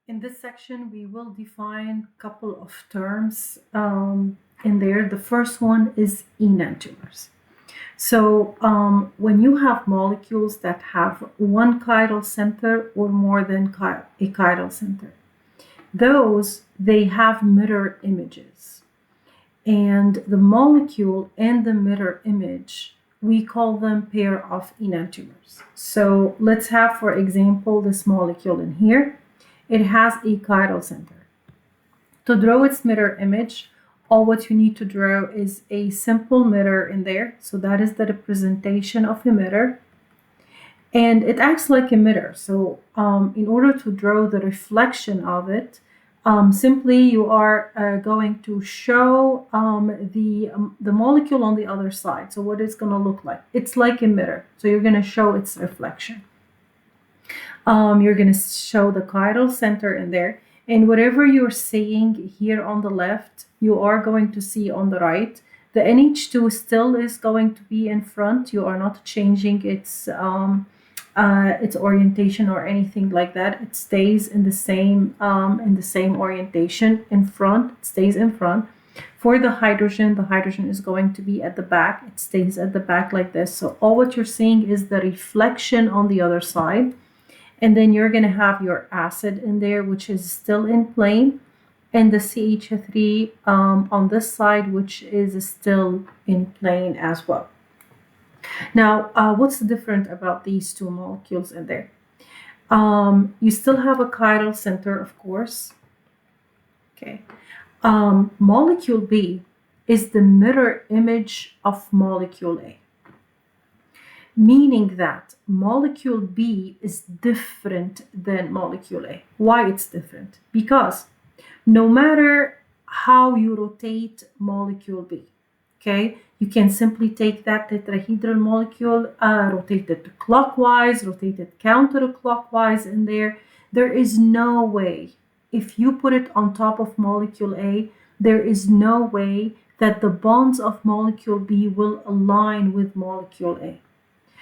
In this section, we will define a couple of terms in there. The first one is enantiomers. So when you have molecules that have one chiral center or more than a chiral center, they have mirror images. And the molecule and the mirror image, we call them pair of enantiomers. So let's have, for example, this molecule in here. It has a chiral center. To draw its mirror image, all what you need to draw is a simple mirror in there. So that is the representation of a mirror. And it acts like a mirror. So in order to draw the reflection of it, simply you are going to show the molecule on the other side. So what it's going to look like. It's like a mirror. So you're going to show its reflection. You're going to show the chiral center in there. And whatever you're seeing here on the left, you are going to see on the right. The NH2 still is going to be in front. You are not changing its orientation or anything like that. It stays in the same orientation in front. It stays in front. For the hydrogen is going to be at the back. It stays at the back like this. So all what you're seeing is the reflection on the other side. And then you're going to have your acid in there, which is still in plane, and the CH3 on this side, which is still in plane as well. Now, what's different about these two molecules in there? You still have a chiral center, of course. Okay. Molecule B is the mirror image of molecule A. Meaning that molecule B is different than molecule A. Why it's different? Because no matter how you rotate molecule B, okay, you can simply take that tetrahedral molecule, rotate it clockwise, rotate it counterclockwise in there. There is no way, if you put it on top of molecule A, there is no way that the bonds of molecule B will align with molecule A.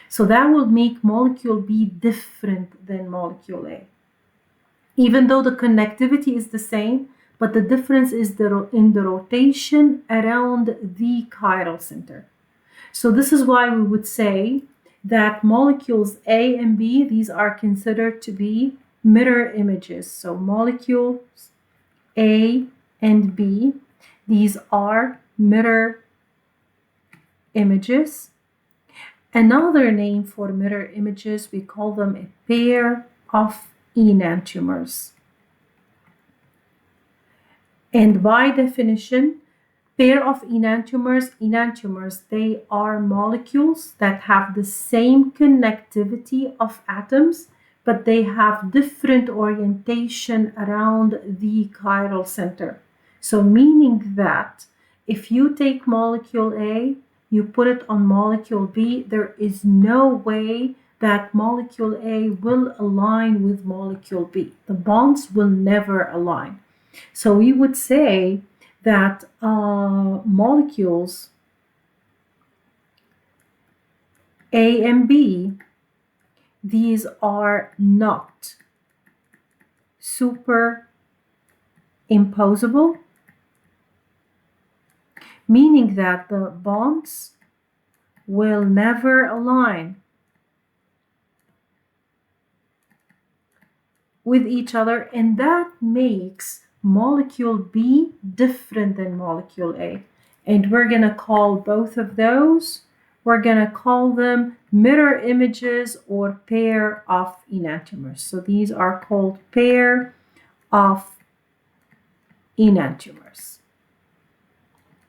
So that will make molecule B different than molecule A. Even though the connectivity is the same, but the difference is in the rotation around the chiral center. So this is why we would say that molecules A and B, these are considered to be mirror images. So molecules A and B, these are mirror images. Another name for mirror images, we call them a pair of enantiomers. And by definition, pair of enantiomers, they are molecules that have the same connectivity of atoms, but they have different orientation around the chiral center. So meaning that if you take molecule A, you put it on molecule B, there is no way that molecule A will align with molecule B. The bonds will never align. So we would say that molecules A and B, these are not superimposable, meaning that the bonds will never align with each other, and that makes molecule B different than molecule A. And we're going to call both of those, we're going to call them mirror images or pair of enantiomers. So these are called pair of enantiomers.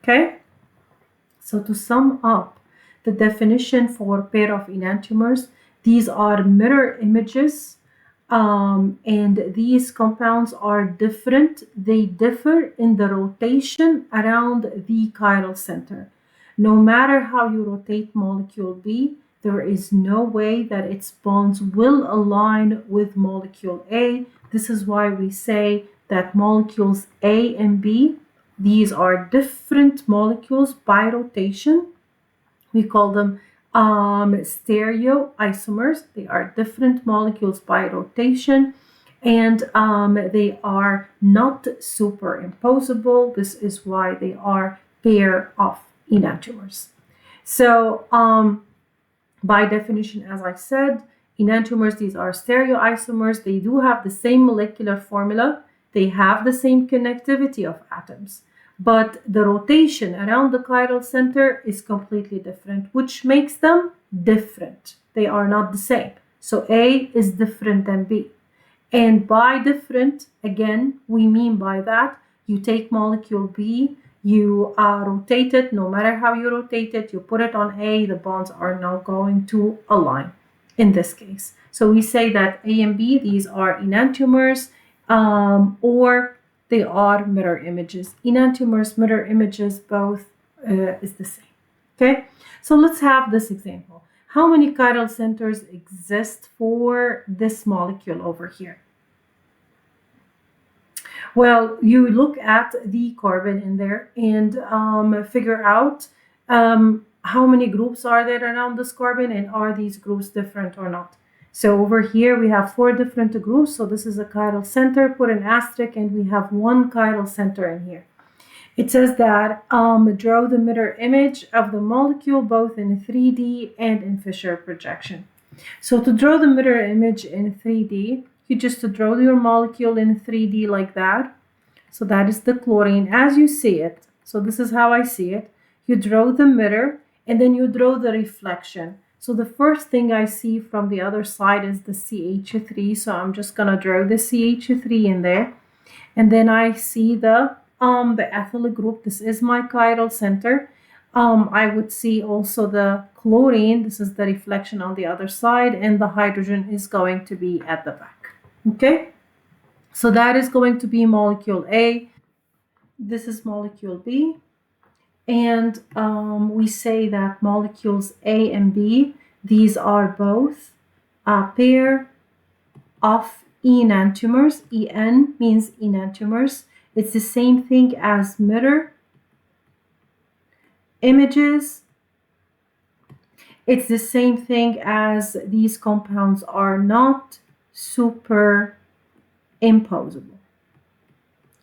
Okay, so to sum up the definition for pair of enantiomers, these are mirror images, and these compounds are different. They differ in the rotation around the chiral center. No matter how you rotate molecule B, there is no way that its bonds will align with molecule A. This is why we say that molecules A and B, these are different molecules by rotation. We call them stereoisomers. They are different molecules by rotation, and they are not superimposable. This is why they are pair of enantiomers. So by definition, as I said, enantiomers, these are stereoisomers. They do have the same molecular formula. They have the same connectivity of atoms. But the rotation around the chiral center is completely different, which makes them different. They are not the same. So A is different than B. And by different, again, we mean by that, you take molecule B, you rotate it, no matter how you rotate it, you put it on A, the bonds are now going to align in this case. So we say that A and B, these are enantiomers, or they are mirror images. Enantiomers, mirror images, both is the same. Okay, so let's have this example. How many chiral centers exist for this molecule over here? Well, you look at the carbon in there and figure out how many groups are there around this carbon, and are these groups different or not. So over here we have 4 different groups. So this is a chiral center, put an asterisk, and we have 1 chiral center in here. It says that draw the mirror image of the molecule both in 3D and in Fisher projection. So to draw the mirror image in 3D, you just draw your molecule in 3D like that. So that is the chlorine as you see it. So this is how I see it. You draw the mirror and then you draw the reflection. So the first thing I see from the other side is the CH3. So I'm just gonna draw the CH3 in there. And then I see the ethyl group. This is my chiral center. I would see also the chlorine. This is the reflection on the other side, and the hydrogen is going to be at the back. Okay, so that is going to be molecule A. This is molecule B, and we say that molecules A and B, these are both a pair of enantiomers. En means enantiomers. It's the same thing as mirror images. It's the same thing as these compounds are not superimposable.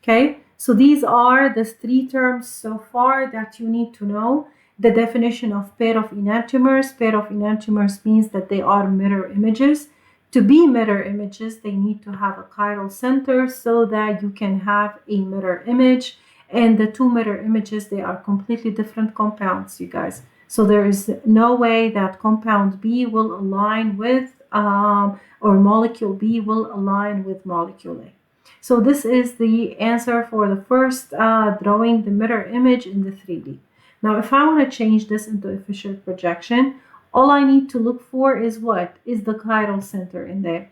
Okay, so these are the 3 terms so far that you need to know. The definition of pair of enantiomers. Pair of enantiomers means that they are mirror images. To be mirror images, they need to have a chiral center so that you can have a mirror image. And the 2 mirror images, they are completely different compounds, you guys. So there is no way that compound B will align with, or molecule B will align with molecule A. So this is the answer for the first drawing the mirror image in the 3D. Now, if I want to change this into a Fisher projection, all I need to look for is what? Is the chiral center in there.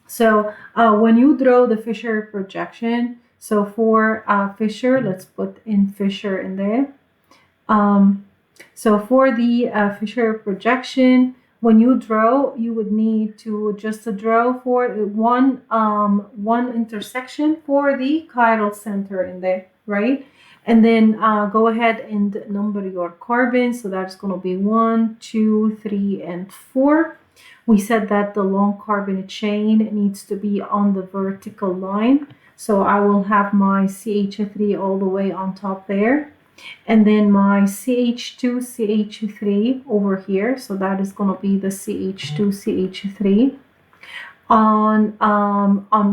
So when you draw the Fisher projection, so for Fisher, let's put in Fisher in there. So for the Fisher projection, when you draw, you would need to just draw for one intersection for the chiral center in there, right? And then go ahead and number your carbons. So that's going to be 1, 2, 3, and 4. We said that the long carbon chain needs to be on the vertical line. So I will have my CH3 all the way on top there. And then my CH2, CH3 over here. So that is going to be the CH2, CH3. On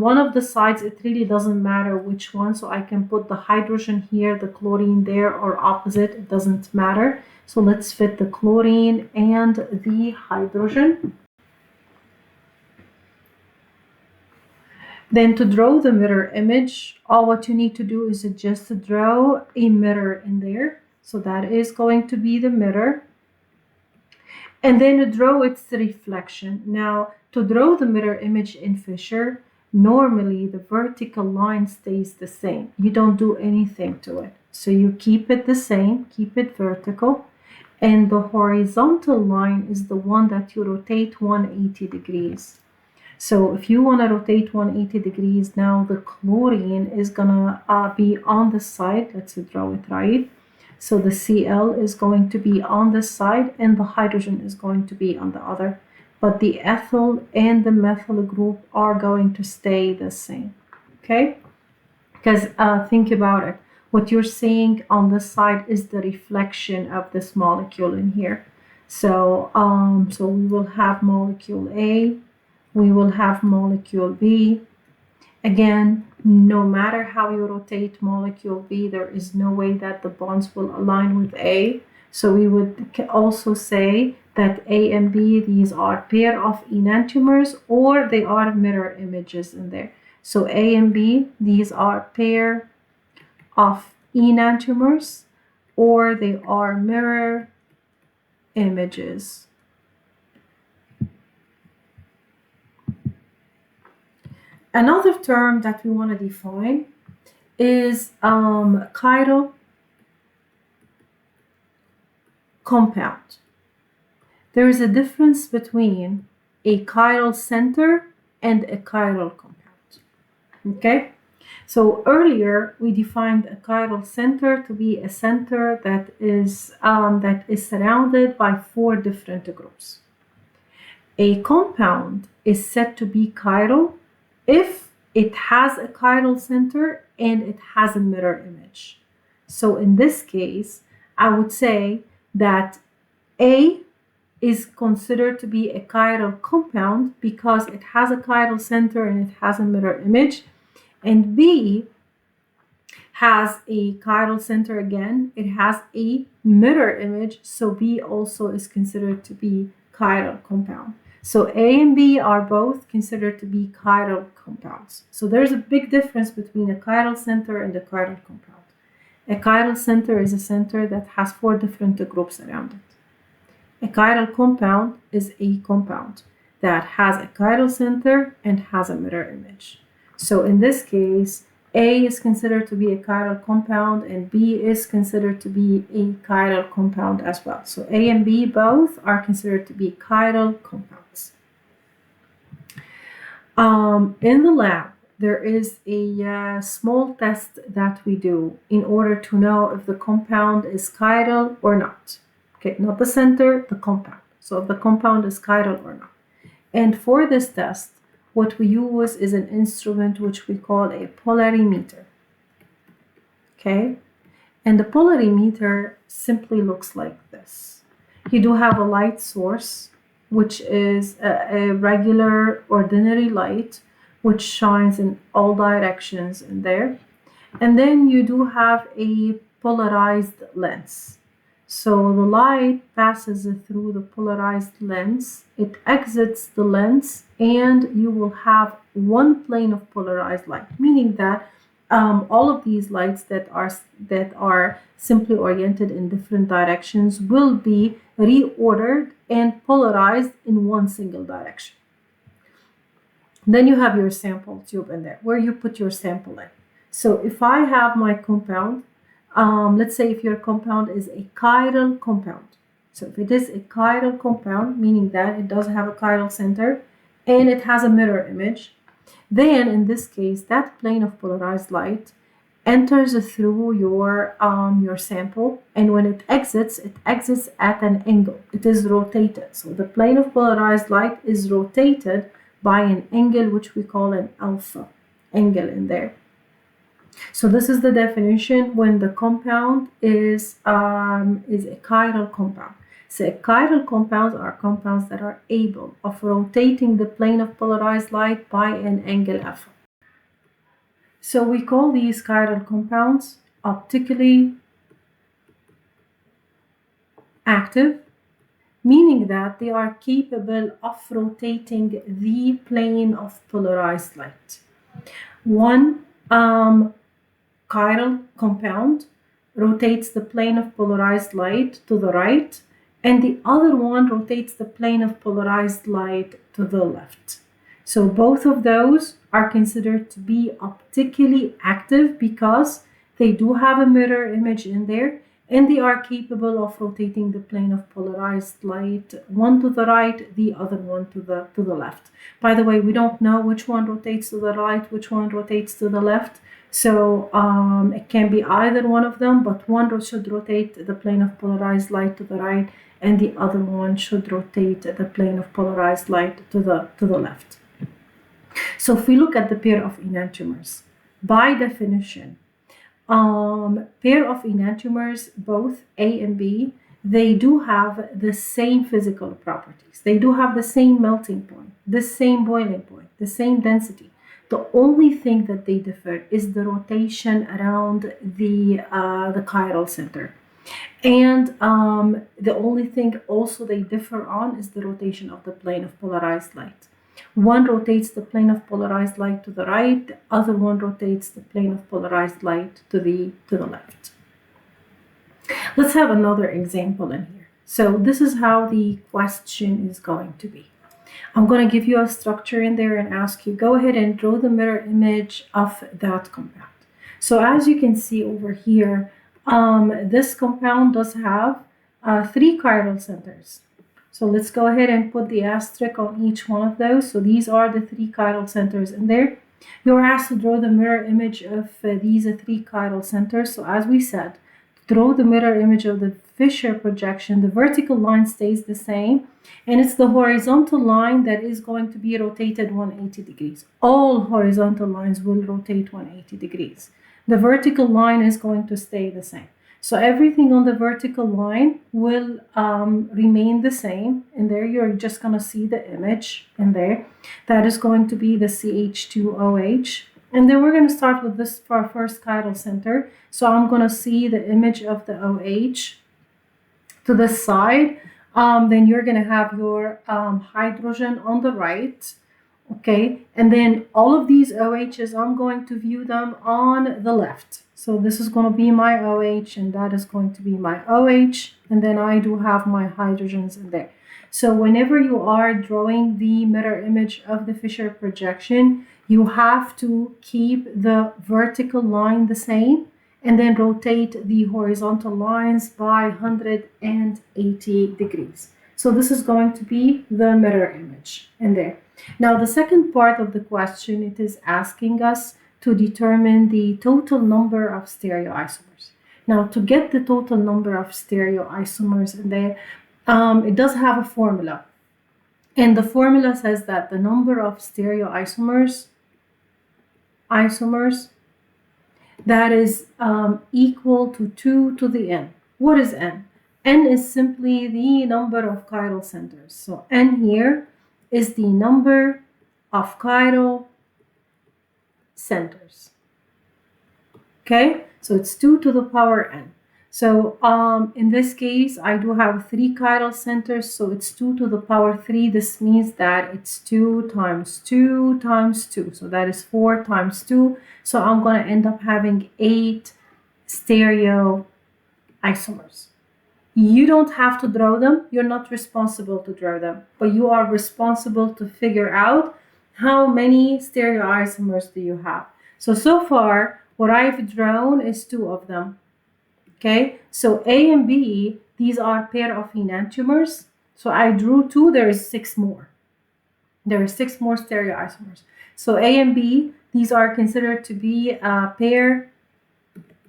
one of the sides, it really doesn't matter which one. So I can put the hydrogen here, the chlorine there, or opposite. It doesn't matter. So let's fit the chlorine and the hydrogen. Then to draw the mirror image, all what you need to do is just draw a mirror in there. So that is going to be the mirror. And then draw its reflection. Now, to draw the mirror image in Fisher, normally the vertical line stays the same. You don't do anything to it. So you keep it the same, keep it vertical. And the horizontal line is the one that you rotate 180 degrees. So if you want to rotate 180 degrees, now the chlorine is gonna be on the side. Let's draw it right. So the Cl is going to be on this side and the hydrogen is going to be on the other. but the ethyl and the methyl group are going to stay the same, okay? Because think about it. What you're seeing on this side is the reflection of this molecule in here. So, so we will have molecule A, we will have molecule B. Again, no matter how you rotate molecule B, there is no way that the bonds will align with A. So we would also say that A and B, these are pair of enantiomers, or they are mirror images in there. So A and B, these are pair of enantiomers, or they are mirror images. Another term that we want to define is chiral compound. There is a difference between a chiral center and a chiral compound. Okay? So earlier we defined a chiral center to be a center that is surrounded by 4 different groups. A compound is said to be chiral if it has a chiral center and it has a mirror image. So in this case, I would say that A is considered to be a chiral compound because it has a chiral center and it has a mirror image, and B has a chiral center again, it has a mirror image, so B also is considered to be chiral compound. So A and B are both considered to be chiral compounds. So there's a big difference between a chiral center and a chiral compound. A chiral center is a center that has 4 different groups around it. A chiral compound is a compound that has a chiral center and has a mirror image. So in this case, A is considered to be a chiral compound and B is considered to be a chiral compound as well. So A and B both are considered to be chiral compounds. In the lab, there is a small test that we do in order to know if the compound is chiral or not. Okay, not the center, the compound. So if the compound is chiral or not. And for this test, what we use is an instrument which we call a polarimeter. Okay, and the polarimeter simply looks like this. You do have a light source, which is a regular ordinary light, which shines in all directions in there. And then you do have a polarized lens. So the light passes through the polarized lens, it exits the lens, and you will have one plane of polarized light, meaning that all of these lights that are simply oriented in different directions will be reordered and polarized in one single direction. Then you have your sample tube in there where you put your sample in. So if I have my compound, let's say if your compound is a chiral compound. So if it is a chiral compound, meaning that it does have a chiral center and it has a mirror image, then in this case, that plane of polarized light enters through your sample, and when it exits at an angle. It is rotated. So the plane of polarized light is rotated by an angle which we call an alpha angle in there. So this is the definition when the compound is a chiral compound. So chiral compounds are compounds that are able of rotating the plane of polarized light by an angle alpha. So we call these chiral compounds optically active, meaning that they are capable of rotating the plane of polarized light. One chiral compound rotates the plane of polarized light to the right, and the other one rotates the plane of polarized light to the left. So both of those are considered to be optically active because they do have a mirror image in there, and they are capable of rotating the plane of polarized light, one to the right, the other one to the left. By the way, we don't know which one rotates to the right, which one rotates to the left. So it can be either one of them, but one should rotate the plane of polarized light to the right, and the other one should rotate the plane of polarized light to the left. So if we look at the pair of enantiomers, by definition, pair of enantiomers, both A and B, they do have the same physical properties. They do have the same melting point, the same boiling point, the same density. The only thing that they differ is the rotation around the chiral center. And the only thing also they differ on is the rotation of the plane of polarized light. One rotates the plane of polarized light to the right, the other one rotates the plane of polarized light to the left. Let's have another example in here. So this is how the question is going to be. I'm going to give you a structure in there and ask you, go ahead and draw the mirror image of that compound. So as you can see over here, this compound does have 3 chiral centers. So let's go ahead and put the asterisk on each one of those. So these are the 3 chiral centers in there. You're asked to draw the mirror image of these 3 chiral centers. So as we said, draw the mirror image of the Fisher projection. The vertical line stays the same, and it's the horizontal line that is going to be rotated 180 degrees. All horizontal lines will rotate 180 degrees. The vertical line is going to stay the same. So everything on the vertical line will remain the same. And there you're just going to see the image in there. That is going to be the CH2OH. And then we're going to start with this for our first chiral center. So I'm going to see the image of the OH to the side. Then you're going to have your hydrogen on the right. Okay, and then all of these OHs, I'm going to view them on the left. So this is going to be my OH, and that is going to be my OH, and then I do have my hydrogens in there. So whenever you are drawing the mirror image of the Fisher projection, you have to keep the vertical line the same, and then rotate the horizontal lines by 180 degrees. So this is going to be the mirror image in there. Now, the second part of the question, it is asking us to determine the total number of stereoisomers. Now, to get the total number of stereoisomers in there, it does have a formula. And the formula says that the number of stereoisomers that is equal to 2 to the n. What is n? N is simply the number of chiral centers. So n here is the number of chiral centers. Okay, so it's 2 to the power n. So in this case, I do have 3 chiral centers, so it's 2 to the power 3. This means that it's 2 times 2 times 2. So that is 4 times 2. So I'm going to end up having 8 stereoisomers. You don't have to draw them. You're not responsible to draw them, but you are responsible to figure out how many stereoisomers do you have. So far, what I've drawn is 2 of them. Okay, so A and B, these are pair of enantiomers. So I drew 2, there is 6 more. There are 6 more stereoisomers. So A and B, these are considered to be a pair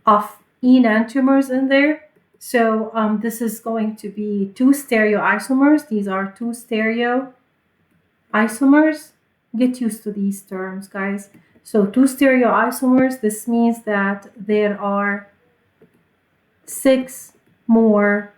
of enantiomers in there. So this is going to be 2 stereoisomers. These are 2 stereoisomers. Get used to these terms, guys. So 2 stereoisomers, this means that there are 6 more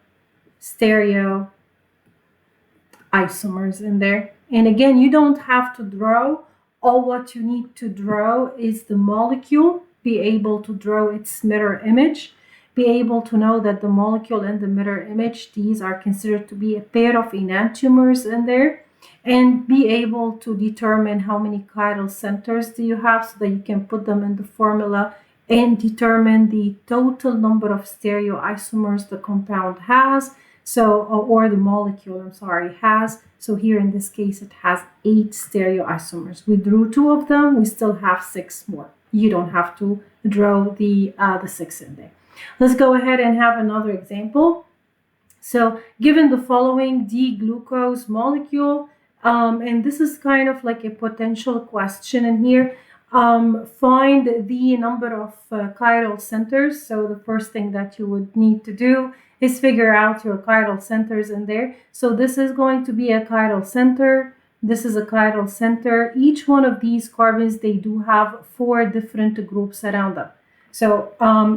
stereoisomers in there. And again, you don't have to draw. All what you need to draw is the molecule, be able to draw its mirror image, be able to know that the molecule and the mirror image, these are considered to be a pair of enantiomers in there, and be able to determine how many chiral centers do you have so that you can put them in the formula and determine the total number of stereoisomers the compound has, or the molecule, has. So here in this case, it has 8 stereoisomers. We drew 2 of them, we still have 6 more. You don't have to draw the 6 in there. Let's go ahead and have another example. So given the following D-glucose molecule, and this is kind of like a potential question in here, find the number of chiral centers. So the first thing that you would need to do is figure out your chiral centers in there. So this is going to be a chiral center. This is a chiral center. Each one of these carbons, they do have 4 different groups around them. So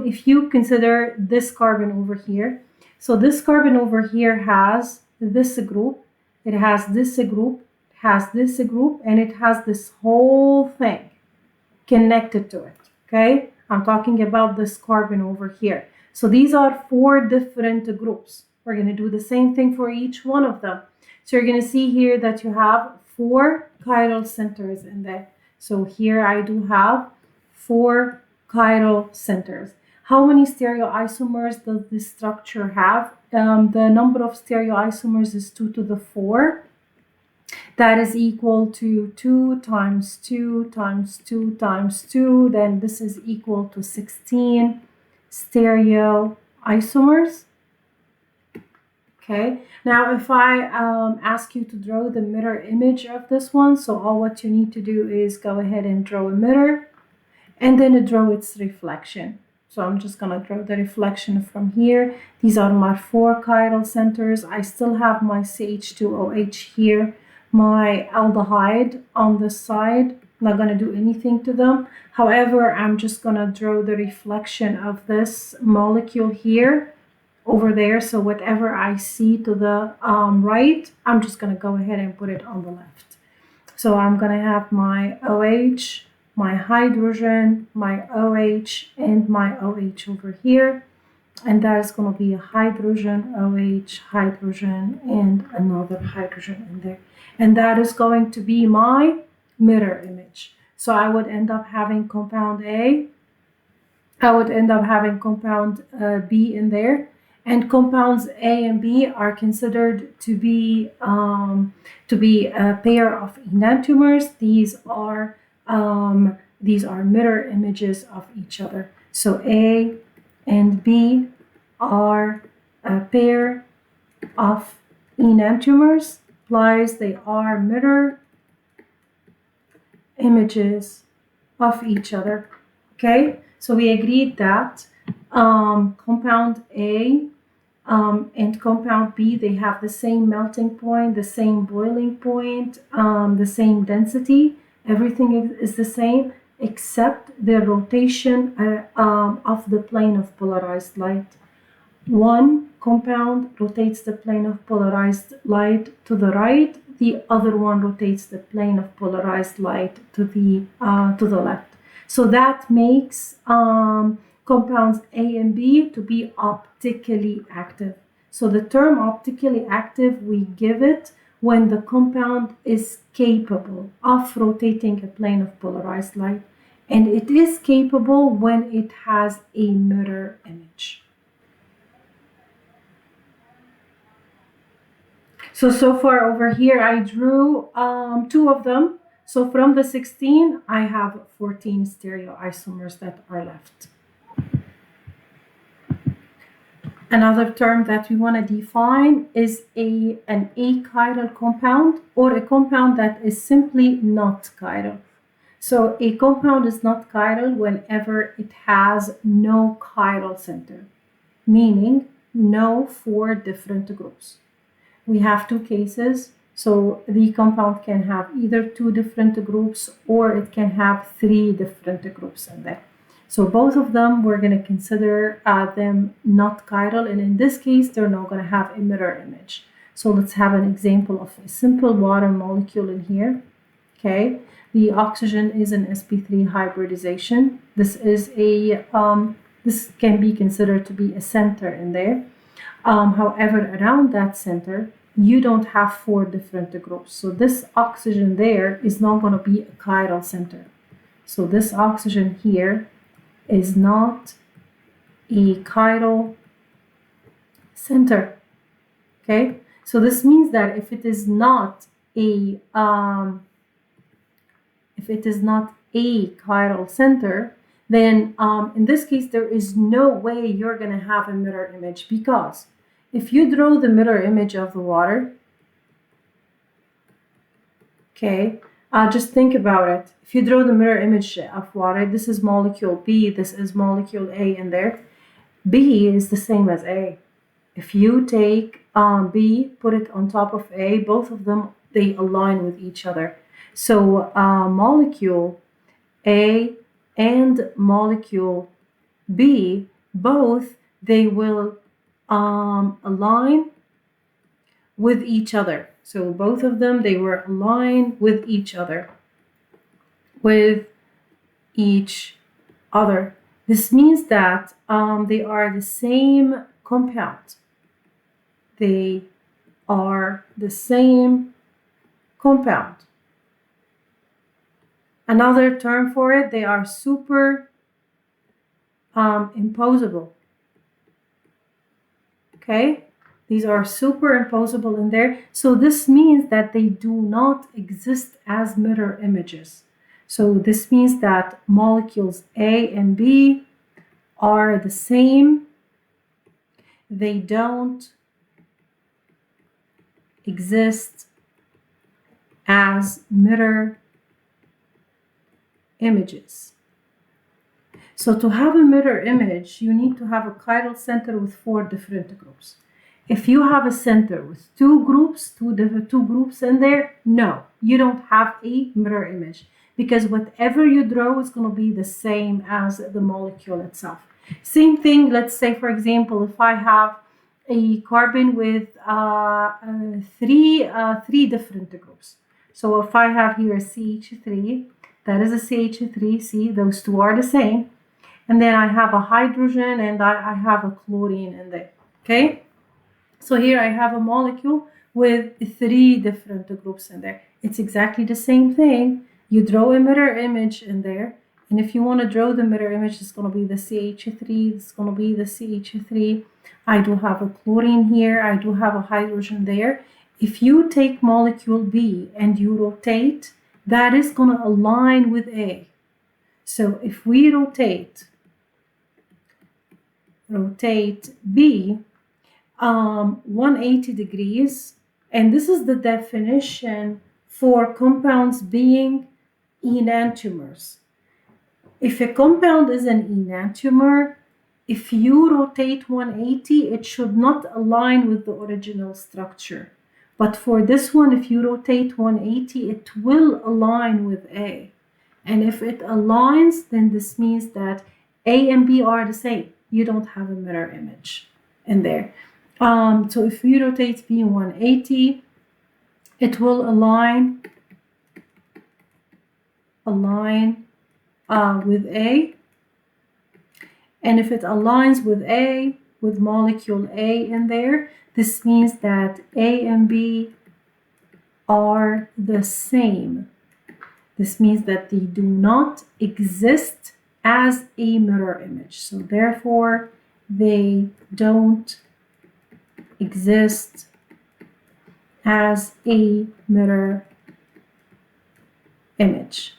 if you consider this carbon over here, so this carbon over here has this group, it has this group, it has this group, and it has this whole thing connected to it, okay? I'm talking about this carbon over here. So these are 4 different groups. We're going to do the same thing for each one of them. So you're going to see here that you have 4 chiral centers in there. So here I do have 4 chiral centers. How many stereoisomers does this structure have? The number of stereoisomers is 2 to the 4. That is equal to 2 times 2 times 2 times 2. Then this is equal to 16 stereoisomers. Okay, now if I ask you to draw the mirror image of this one, so all what you need to do is go ahead and draw a mirror and then draw its reflection. So I'm just going to draw the reflection from here. These are my 4 chiral centers. I still have my CH2OH here, my aldehyde on this side. I'm not going to do anything to them. However, I'm just going to draw the reflection of this molecule here over there. So whatever I see to the right, I'm just going to go ahead and put it on the left. So I'm going to have my OH, my hydrogen, my OH, and my OH over here. And that is going to be a hydrogen, OH, hydrogen, and another hydrogen in there. And that is going to be my mirror image. So I would end up having compound A. I would end up having compound B in there. And compounds A and B are considered to be a pair of enantiomers. These are mirror images of each other. So A and B are a pair of enantiomers, implies they are mirror images of each other. Okay, so we agreed that compound A and compound B, they have the same melting point, the same boiling point, the same density. Everything is the same except the rotation of the plane of polarized light. One compound rotates the plane of polarized light to the right. The other one rotates the plane of polarized light to the left. So that makes compounds A and B to be optically active. So the term optically active, we give it when the compound is capable of rotating a plane of polarized light, and it is capable when it has a mirror image. So far over here I drew 2 of them. So from the 16, I have 14 stereoisomers that are left. Another term that we want to define is an achiral compound, or a compound that is simply not chiral. So a compound is not chiral whenever it has no chiral center, meaning no 4 different groups. We have 2 cases. So the compound can have either 2 different groups or it can have 3 different groups in there. So both of them, we're going to consider them not chiral, and in this case, they're not going to have a mirror image. So let's have an example of a simple water molecule in here. Okay, the oxygen is an sp3 hybridization. This is this can be considered to be a center in there. However, around that center, you don't have 4 different groups. So this oxygen there is not going to be a chiral center. So this oxygen here is not a chiral center. Okay, so this means that if it is not a chiral center, then in this case there is no way you're going to have a mirror image, because if you draw the mirror image of the water, okay, just think about it. If you draw the mirror image of water, this is molecule B, this is molecule A in there. B is the same as A. If you take B, put it on top of A, both of them, they align with each other. So molecule A and molecule B, both, they will align with each other. So both of them, they were aligned with each other. This means that they are the same compound. They are the same compound. Another term for it, they are super imposable. Okay, these are superimposable in there. So this means that they do not exist as mirror images. So this means that molecules A and B are the same. They don't exist as mirror images. So to have a mirror image, you need to have a chiral center with 4 different groups. If you have a center with two groups in there, no, you don't have a mirror image, because whatever you draw is going to be the same as the molecule itself. Same thing, let's say, for example, if I have a carbon with three different groups. So if I have here a CH3, that is a CH3, see, those two are the same. And then I have a hydrogen and I have a chlorine in there, okay? So here I have a molecule with 3 different groups in there. It's exactly the same thing. You draw a mirror image in there. And if you want to draw the mirror image, it's going to be the CH3, it's going to be the CH3. I do have a chlorine here, I do have a hydrogen there. If you take molecule B and you rotate, that is going to align with A. So if we rotate B 180 degrees, and this is the definition for compounds being enantiomers. If a compound is an enantiomer, if you rotate 180, it should not align with the original structure. But for this one, if you rotate 180, it will align with A. And if it aligns, then this means that A and B are the same. You don't have a mirror image in there. So if you rotate B 180, it will align with A. And if it aligns with A, with molecule A in there, this means that A and B are the same. This means that they do not exist as a mirror image. So therefore, they don't exist as a mirror image.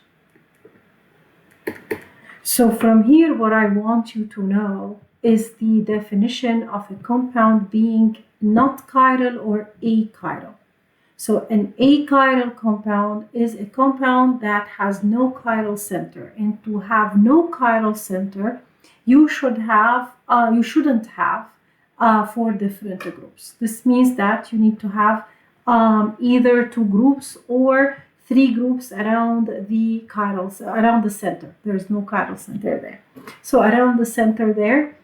So from here, what I want you to know is the definition of a compound being not chiral or achiral. So an achiral compound is a compound that has no chiral center. And to have no chiral center, you shouldn't have 4 different groups. This means that you need to have either 2 groups or 3 groups around the around the center. There is no chiral center there. So around the center there,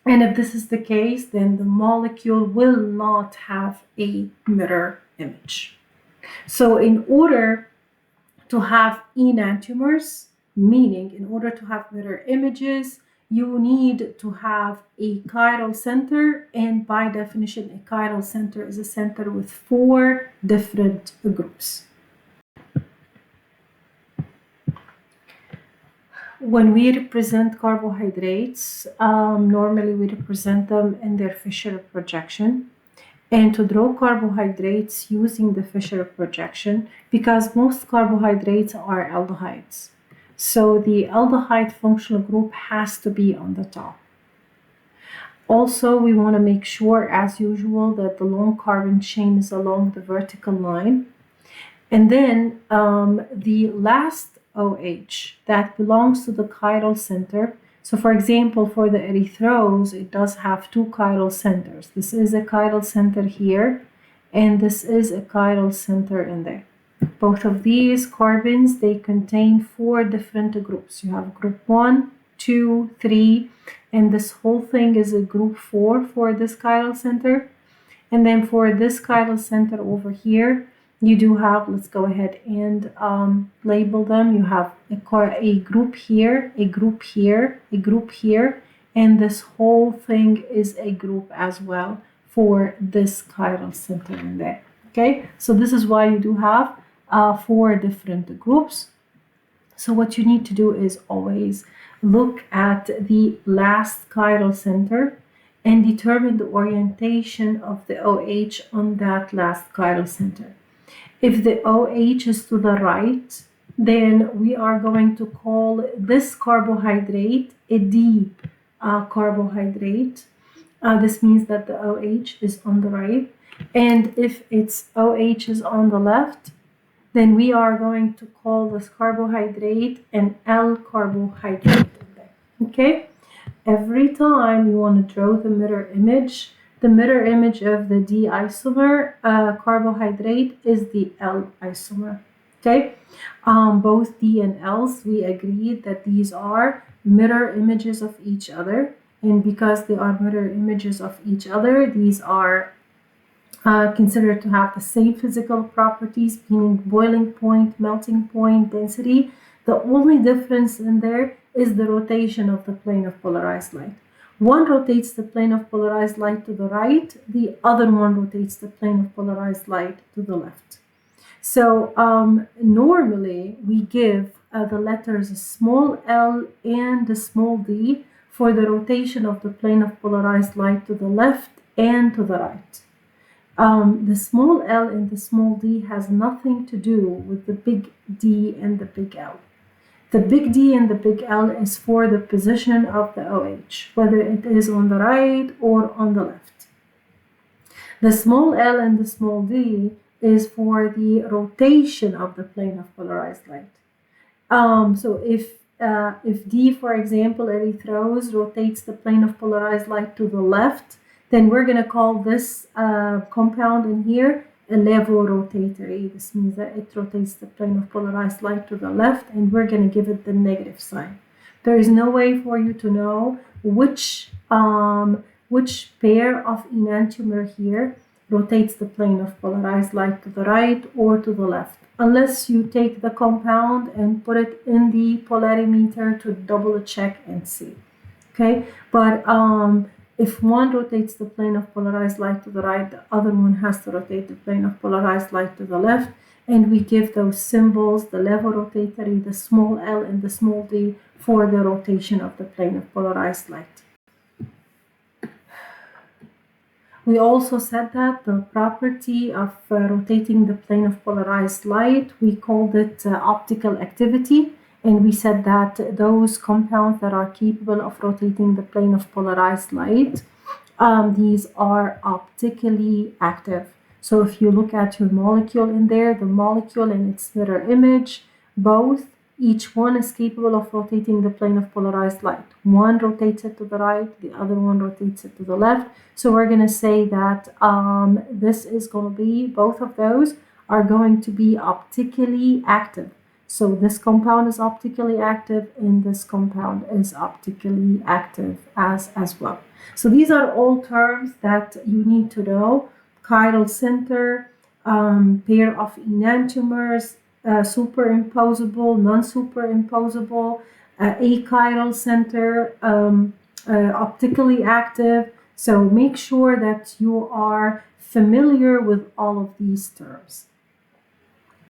and if this is the case, then the molecule will not have a mirror image. So in order to have enantiomers, meaning in order to have mirror images, you need to have a chiral center, and by definition, a chiral center is a center with 4 different groups. When we represent carbohydrates, normally we represent them in their Fisher projection. And to draw carbohydrates using the Fisher projection, because most carbohydrates are aldehydes. So the aldehyde functional group has to be on the top. Also, we want to make sure, as usual, that the long carbon chain is along the vertical line. And then the last OH that belongs to the chiral center. So for example, for the erythrose, it does have two chiral centers. This is a chiral center here, and this is a chiral center in there. Both of these carbons, they contain four different groups. You have group 1, 2, 3, and this whole thing is a group 4 for this chiral center. And then for this chiral center over here, you do have, let's go ahead and label them. You have a group here, a group here, a group here, and this whole thing is a group as well for this chiral center in there. Okay, so this is why you do have four different groups. So what you need to do is always look at the last chiral center and determine the orientation of the OH on that last chiral center. If the OH is to the right, then we are going to call this carbohydrate a D carbohydrate. This means that the OH is on the right. And if its OH is on the left, then we are going to call this carbohydrate an L carbohydrate. Okay? Every time you want to draw the mirror image of the D isomer carbohydrate is the L isomer. Okay? Both D and L's, we agreed that these are mirror images of each other. And because they are mirror images of each other, these are considered to have the same physical properties, meaning boiling point, melting point, density. The only difference in there is the rotation of the plane of polarized light. One rotates the plane of polarized light to the right, the other one rotates the plane of polarized light to the left. So normally we give the letters small l and the small d for the rotation of the plane of polarized light to the left and to the right. The small l and the small d has nothing to do with the big D and the big L. The big D and the big L is for the position of the OH, whether it is on the right or on the left. The small l and the small d is for the rotation of the plane of polarized light. So if D, for example, erythrose rotates the plane of polarized light to the left, then we're going to call this compound in here a levorotatory. This means that it rotates the plane of polarized light to the left, and we're going to give it the negative sign. There is no way for you to know which pair of enantiomer here rotates the plane of polarized light to the right or to the left, unless you take the compound and put it in the polarimeter to double check and see. Okay, but if one rotates the plane of polarized light to the right, the other one has to rotate the plane of polarized light to the left, and we give those symbols, the levorotatory, the small l and the small d, for the rotation of the plane of polarized light. We also said that the property of rotating the plane of polarized light, we called it optical activity. And we said that those compounds that are capable of rotating the plane of polarized light, these are optically active. So if you look at your molecule in there, the molecule and its mirror image, each one is capable of rotating the plane of polarized light. One rotates it to the right, the other one rotates it to the left. So we're going to say that this is going to be, both of those are going to be optically active. So this compound is optically active and this compound is optically active as well. So these are all terms that you need to know. Chiral center, pair of enantiomers, superimposable, non-superimposable, achiral center, optically active. So make sure that you are familiar with all of these terms.